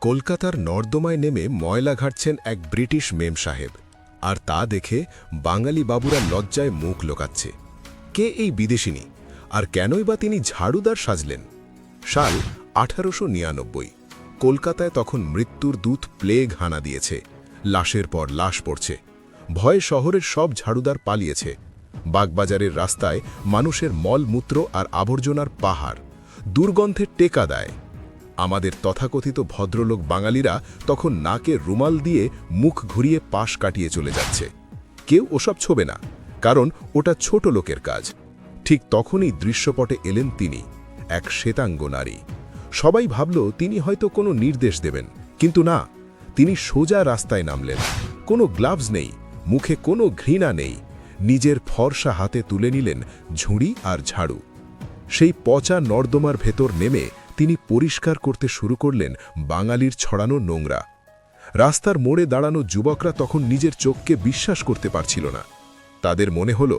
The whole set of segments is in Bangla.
কলকাতার নর্দমায় নেমে ময়লা ঘাটছেন এক ব্রিটিশ মেম সাহেব, আর তা দেখে বাঙালি বাবুরা লজ্জায় মুখ লোকাচ্ছে। কে এই বিদেশিনী, আর কেনই বা তিনি ঝাড়ুদার সাজলেন? সাল 1899। কলকাতায় তখন মৃত্যুর দূত প্লেগ হানা দিয়েছে। লাশের পর লাশ পড়ছে। ভয়ে শহরের সব ঝাড়ুদার পালিয়েছে। বাগবাজারের রাস্তায় মানুষের মলমূত্র আর আবর্জনার পাহাড়, দুর্গন্ধে টেকা দেয়। আমাদের তথাকথিত ভদ্রলোক বাঙালিরা তখন নাকে রুমাল দিয়ে মুখ ঘুরিয়ে পাশ কাটিয়ে চলে যাচ্ছে। কেউ ওসব ছোবে না, কারণ ওটা ছোট লোকের কাজ। ঠিক তখনই দৃশ্যপটে এলেন তিনি, এক শ্বেতাঙ্গ নারী। সবাই ভাবল তিনি হয়তো কোনো নির্দেশ দেবেন, কিন্তু না, তিনি সোজা রাস্তায় নামলেন। কোনো গ্লাভস নেই, মুখে কোনো ঘৃণা নেই। নিজের ফর্সা হাতে তুলে নিলেন ঝুড়ি আর ঝাড়ু। সেই পচা নর্দমার ভেতর নেমে তিনি পরিষ্কার করতে শুরু করলেন বাঙালির ছড়ানো নোংরা। রাস্তার মোড়ে দাঁড়ানো যুবকরা তখন নিজের চোখকে বিশ্বাস করতে পারছিল না। তাদের মনে হল,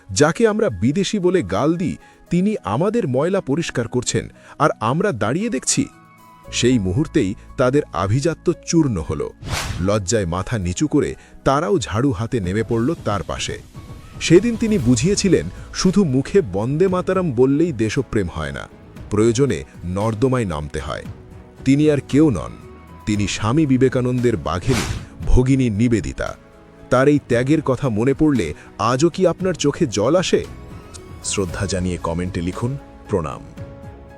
যাকে আমরা বিদেশি বলে গাল দিই, তিনি আমাদের ময়লা পরিষ্কার করছেন, আর আমরা দাঁড়িয়ে দেখছি। সেই মুহূর্তেই তাদের আভিজাত্য চূর্ণ হল। লজ্জায় মাথা নিচু করে তারাও ঝাড়ু হাতে নেমে পড়ল তার পাশে। সেদিন তিনি বুঝিয়েছিলেন, শুধু মুখে বন্দে মাতারাম বললেই দেশপ্রেম হয় না, প্রয়োজনে নর্দমায় নামতে হয়। তিনি আর কেউ নন, তিনি স্বামী বিবেকানন্দের বাঘিনী, ভগিনী নিবেদিতা। তার এই ত্যাগের কথা মনে পড়লে আজও কি আপনার চোখে জল আসে? শ্রদ্ধা জানিয়ে কমেন্টে লিখুন, প্রণাম।